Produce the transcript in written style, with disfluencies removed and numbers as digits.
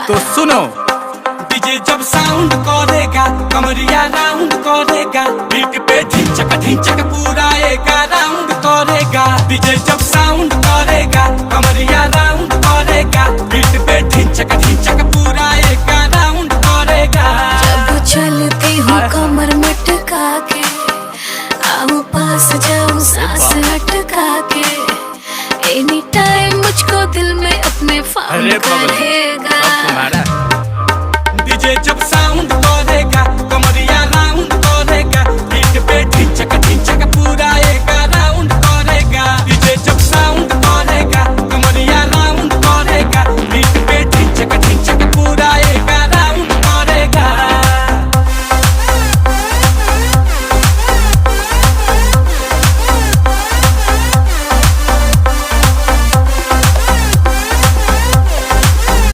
तो सुनो। डीजे जब साउंड करेगा कमरिया राउंड करेगा, बीट पे ढिंचक पूरा एक राउंड करेगा। डीजे जब साउंड करेगा कमरिया राउंड करेगा, बीट पे ढिंचक पूरा एक राउंड करेगा। जब चलती हूँ कमर मटका के, आओ पास जाऊं सांस अटका के, एनी टाइम मुझको दिल में अपने फाउंड करेगा। डीजे जब साउंड